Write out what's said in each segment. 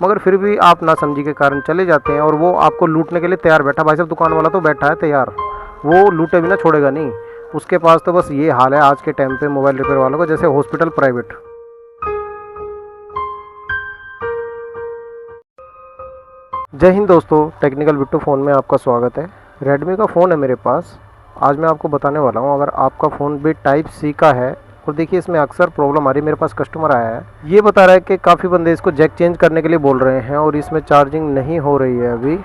मगर फिर भी आप नासमझी के कारण चले जाते हैं और वो आपको लूटने के लिए तैयार बैठा। भाई साहब दुकान वाला तो बैठा है तैयार, वो लूटे बिना छोड़ेगा नहीं। उसके पास तो बस ये हाल है आज के टाइम पे मोबाइल रिपेयर वालों का, जैसे हॉस्पिटल प्राइवेट। जय हिंद दोस्तों, टेक्निकल बिट्टू फ़ोन में आपका स्वागत है। रेडमी का फ़ोन है मेरे पास। आज मैं आपको बताने वाला हूँ, अगर आपका फ़ोन भी टाइप सी का है और देखिए इसमें अक्सर प्रॉब्लम आ रही है। मेरे पास कस्टमर आया है, ये बता रहा है कि काफ़ी बंदे इसको जैक चेंज करने के लिए बोल रहे हैं और इसमें चार्जिंग नहीं हो रही है अभी।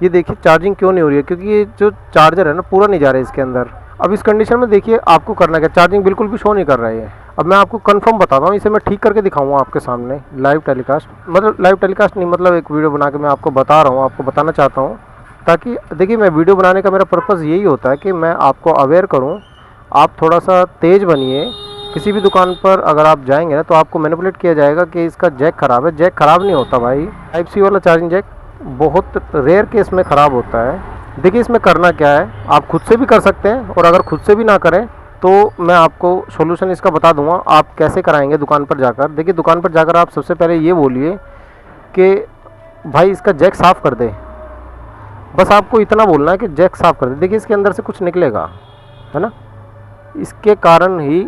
ये देखिए चार्जिंग क्यों नहीं हो रही है, क्योंकि ये जो चार्जर है ना पूरा नहीं जा रहा है इसके अंदर। अब इस कंडीशन में देखिए आपको करना क्या, चार्जिंग बिल्कुल भी शो नहीं कर रहा है। अब मैं आपको कंफर्म बताता हूँ, इसे मैं ठीक करके दिखाऊंगा आपके सामने लाइव टेलीकास्ट, मतलब लाइव टेलीकास्ट नहीं, मतलब एक वीडियो बना के मैं आपको बता रहा हूँ, आपको बताना चाहता हूँ। ताकि देखिए मैं वीडियो बनाने का मेरा पर्पज़ यही होता है कि मैं आपको अवेयर करूँ, आप थोड़ा सा तेज़ बनिए। किसी भी दुकान पर अगर आप जाएंगे ना तो आपको मैनिपुलेट किया जाएगा कि इसका जैक ख़राब है। जैक ख़राब नहीं होता भाई, टाइप सी वाला चार्जिंग जैक बहुत रेयर केस में ख़राब होता है। देखिए इसमें करना क्या है, आप खुद से भी कर सकते हैं और अगर खुद से भी ना करें तो मैं आपको सॉल्यूशन इसका बता दूंगा आप कैसे कराएंगे दुकान पर जाकर। देखिए दुकान पर जाकर आप सबसे पहले ये बोलिए कि भाई इसका जैक साफ़ कर दे। बस आपको इतना बोलना है कि जैक साफ़ कर दे। देखिए इसके अंदर से कुछ निकलेगा, है ना। इसके कारण ही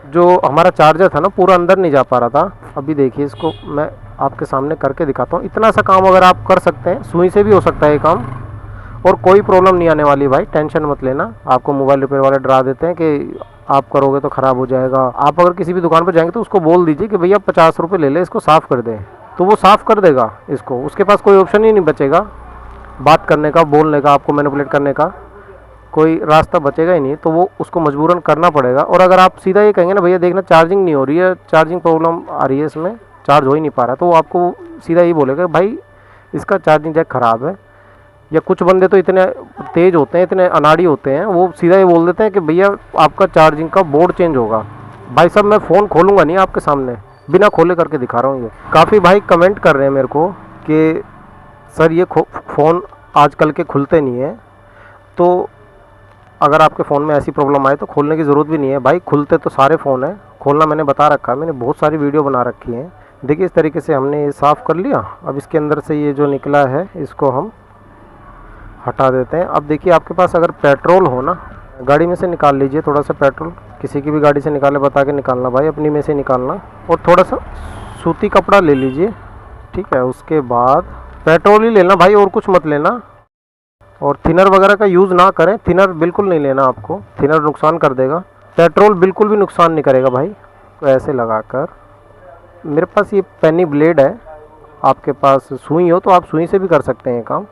जो हमारा चार्जर था ना पूरा अंदर नहीं जा पा रहा था। अभी देखिए इसको मैं आपके सामने करके दिखाता हूँ। इतना सा काम अगर आप कर सकते हैं, सुई से भी हो सकता है ये काम और कोई प्रॉब्लम नहीं आने वाली। भाई टेंशन मत लेना, आपको मोबाइल रिपेयर वाले डरा देते हैं कि आप करोगे तो ख़राब हो जाएगा। आप अगर किसी भी दुकान पर जाएंगे तो उसको बोल दीजिए कि भैया 50 रुपये ले ले, इसको साफ़ कर दे, तो वो साफ़ कर देगा इसको। उसके पास कोई ऑप्शन ही नहीं बचेगा बात करने का, बोलने का, आपको मैनिपुलेट करने का कोई रास्ता बचेगा ही नहीं। तो वो उसको मजबूरन करना पड़ेगा। और अगर आप सीधा ये कहेंगे ना भैया देखना चार्जिंग नहीं हो रही है, चार्जिंग प्रॉब्लम आ रही है, इसमें चार्ज हो ही नहीं पा रहा, तो वो आपको सीधा ही बोलेगा भाई इसका चार्जिंग जैक ख़राब है। या कुछ बंदे तो इतने तेज़ होते हैं, इतने अनाड़ी होते हैं, वो सीधा ही बोल देते हैं कि भैया आपका चार्जिंग का बोर्ड चेंज होगा। भाई साहब मैं फ़ोन खोलूँगा नहीं आपके सामने, बिना खोले करके दिखा रहा हूँ। ये काफ़ी भाई कमेंट कर रहे हैं मेरे को कि सर ये फ़ोन आजकल के खुलते नहीं हैं। तो अगर आपके फ़ोन में ऐसी प्रॉब्लम आए तो खोलने की ज़रूरत भी नहीं है भाई, खुलते तो सारे फ़ोन हैं। खोलना मैंने बता रखा है, मैंने बहुत सारी वीडियो बना रखी है। देखिए इस तरीके से हमने ये साफ़ कर लिया। अब इसके अंदर से ये जो निकला है इसको हम हटा देते हैं। अब देखिए आपके पास अगर पेट्रोल हो ना, गाड़ी में से निकाल लीजिए थोड़ा सा पेट्रोल, किसी की भी गाड़ी से निकाले बता के निकालना भाई, अपनी में से निकालना। और थोड़ा सा सूती कपड़ा ले लीजिए, ठीक है। उसके बाद पेट्रोल ही लेना भाई, और कुछ मत लेना। और थिनर वगैरह का यूज़ ना करें, थिनर बिल्कुल नहीं लेना आपको, थिनर नुकसान कर देगा। पेट्रोल बिल्कुल भी नुकसान नहीं करेगा भाई। तो ऐसे लगाकर, मेरे पास ये पेनी ब्लेड है, आपके पास सुई हो तो आप सुई से भी कर सकते हैं काम।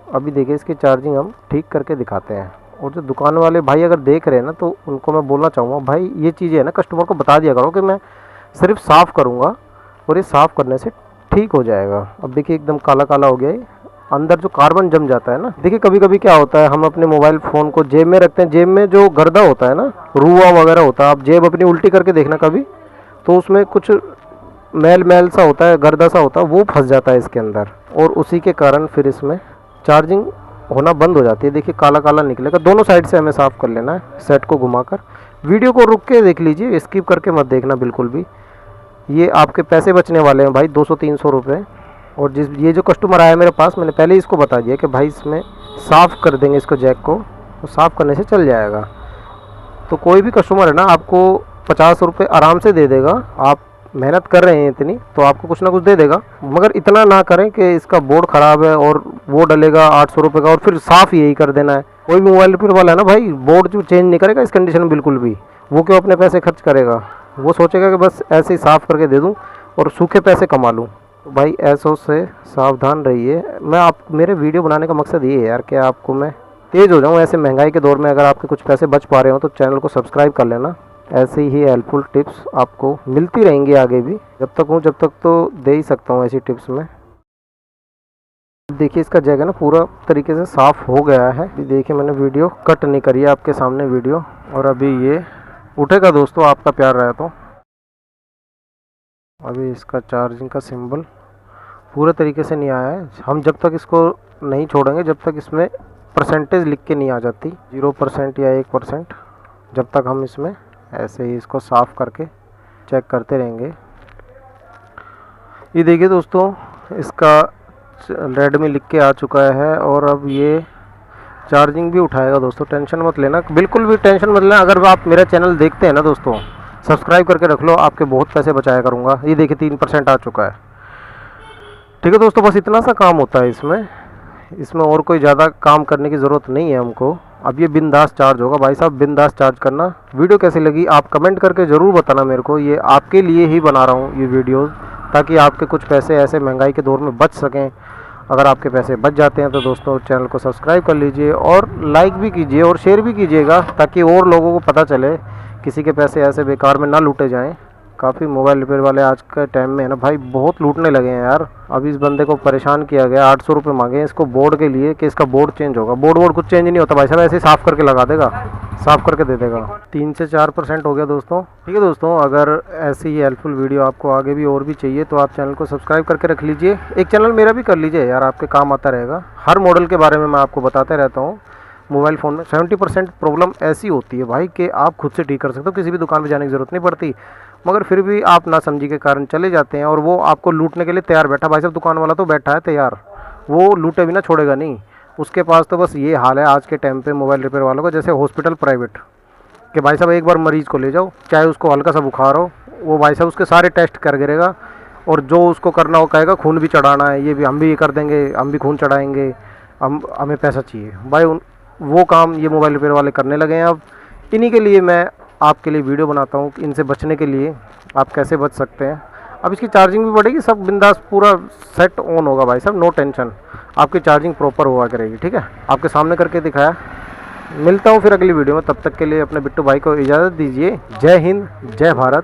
अभी देखिए इसकी चार्जिंग हम ठीक करके दिखाते हैं। और जो दुकान वाले भाई अगर देख रहे हैं ना तो उनको मैं बोलना चाहूँगा भाई ये चीज़ें है ना कस्टमर को बता दिया करो कि मैं सिर्फ साफ़ करूँगा और ये साफ़ करने से ठीक हो जाएगा। अब देखिए एकदम काला काला हो गया है, अंदर जो कार्बन जम जाता है ना। देखिए कभी कभी क्या होता है, हम अपने मोबाइल फ़ोन को जेब में रखते हैं, जेब में जो गर्दा होता है ना, रुआ वगैरह होता है, आप जेब अपनी उल्टी करके देखना कभी, तो उसमें कुछ मैल मैल सा होता है, गर्दा सा होता है, वो फंस जाता है इसके अंदर और उसी के कारण फिर इसमें चार्जिंग होना बंद हो जाती है। देखिए काला काला निकलेगा, दोनों साइड से हमें साफ़ कर लेना है सेट को घुमाकर। वीडियो को रुक के देख लीजिए, स्किप करके मत देखना बिल्कुल भी। ये आपके पैसे बचने वाले हैं भाई, 200-300 रुपये। और ये जो कस्टमर आया मेरे पास, मैंने पहले ही इसको बता दिया कि भाई इसमें साफ़ कर देंगे इसको जैक को, तो साफ़ करने से चल जाएगा। तो कोई भी कस्टमर है ना आपको 50 रुपये आराम से दे देगा। आप मेहनत कर रहे हैं इतनी तो आपको कुछ ना कुछ दे देगा, मगर इतना ना करें कि इसका बोर्ड ख़राब है और वो डलेगा 800 रुपये का और फिर साफ़ यही कर देना है। कोई भी मोबाइल रिपेयर वाला है ना भाई, बोर्ड जो चेंज नहीं करेगा इस कंडीशन में बिल्कुल भी, वो क्यों अपने पैसे खर्च करेगा। वो सोचेगा कि बस ऐसे ही साफ़ करके दे दूँ और सूखे पैसे कमा लूँ। तो भाई ऐसों से सावधान रहिए। मेरे वीडियो बनाने का मकसद ये है यार कि आपको मैं तेज़ हो जाऊँ ऐसे महंगाई के दौर में। अगर आपके कुछ पैसे बच पा रहे हो तो चैनल को सब्सक्राइब कर लेना। ऐसे ही हेल्पफुल टिप्स आपको मिलती रहेंगी आगे भी, जब तक तो दे ही सकता हूँ ऐसी टिप्स में। देखिए इसका जगह ना पूरा तरीके से साफ़ हो गया है। देखिए मैंने वीडियो कट नहीं करी है, आपके सामने वीडियो। और अभी ये उठेगा दोस्तों, आपका प्यार रहा तो। अभी इसका चार्जिंग का सिंबल पूरे तरीके से नहीं आया है। हम जब तक इसको नहीं छोड़ेंगे, जब तक इसमें परसेंटेज लिख के नहीं आ जाती 0% या 1%, जब तक हम इसमें ऐसे ही इसको साफ़ करके चेक करते रहेंगे। ये देखिए दोस्तों, इसका रेडमी लिख के आ चुका है और अब ये चार्जिंग भी उठाएगा दोस्तों, टेंशन मत लेना, बिल्कुल भी टेंशन मत लेना। अगर आप मेरा चैनल देखते हैं ना दोस्तों, सब्सक्राइब करके रख लो, आपके बहुत पैसे बचाया करूँगा। ये देखिए 3% आ चुका है। ठीक है दोस्तों, बस इतना सा काम होता है इसमें और कोई ज़्यादा काम करने की ज़रूरत नहीं है हमको। अब ये बिंदास चार्ज होगा भाई साहब, बिंदास चार्ज करना। वीडियो कैसी लगी आप कमेंट करके ज़रूर बताना मेरे को, ये आपके लिए ही बना रहा हूँ ये वीडियोज़, ताकि आपके कुछ पैसे ऐसे महंगाई के दौर में बच सकें। अगर आपके पैसे बच जाते हैं तो दोस्तों चैनल को सब्सक्राइब कर लीजिए और लाइक भी कीजिए और शेयर भी कीजिएगा, ताकि और लोगों को पता चले किसी के पैसे ऐसे बेकार में ना लूटे जाएं। काफ़ी मोबाइल रिपेयर वाले आज के टाइम में है ना भाई, बहुत लूटने लगे हैं यार। अभी इस बंदे को परेशान किया गया, 800 रुपये मांगे हैं इसको बोर्ड के लिए कि इसका बोर्ड चेंज होगा। बोर्ड कुछ चेंज नहीं होता भाई साहब, ऐसे ही साफ़ करके लगा देगा, साफ़ करके दे देगा। 3 से 4% हो गया दोस्तों। ठीक है दोस्तों, अगर ऐसी ही हेल्पफुल वीडियो आपको आगे भी और भी चाहिए तो आप चैनल को सब्सक्राइब करके रख लीजिए। एक चैनल मेरा भी कर लीजिए यार, आपके काम आता रहेगा। हर मॉडल के बारे में मैं आपको बताते रहता हूँ। मोबाइल फ़ोन में 70% प्रॉब्लम ऐसी होती है भाई कि आप खुद से ठीक कर सकते हो, किसी भी दुकान पे जाने की ज़रूरत नहीं पड़ती, मगर फिर भी आप नासमझी के कारण चले जाते हैं और वो आपको लूटने के लिए तैयार बैठा। भाई साहब दुकान वाला तो बैठा है तैयार, वो लूटे बिना छोड़ेगा नहीं। उसके पास तो बस ये हाल है आज के टाइम पे मोबाइल रिपेयर वालों का, जैसे हॉस्पिटल प्राइवेट कि भाई साहब एक बार मरीज़ को ले जाओ, चाहे उसको हल्का सा बुखार हो, वो भाई साहब उसके सारे टेस्ट कर गिरेगा और जो उसको करना वो कहेगा खून भी चढ़ाना है, ये भी हम भी ये कर देंगे, हम भी खून चढ़ाएंगे, हमें पैसा चाहिए भाई। वो काम ये मोबाइल रिपेयर वाले करने लगे हैं अब। इन्हीं के लिए मैं आपके लिए वीडियो बनाता हूँ, इनसे बचने के लिए आप कैसे बच सकते हैं। अब इसकी चार्जिंग भी बढ़ेगी, सब बिंदास पूरा सेट ऑन होगा भाई साहब, नो टेंशन, आपकी चार्जिंग प्रॉपर हुआ करेगी। ठीक है, आपके सामने करके दिखाया। मिलता हूँ फिर अगली वीडियो में, तब तक के लिए अपने बिट्टू भाई को इजाज़त दीजिए। जय हिंद, जय भारत।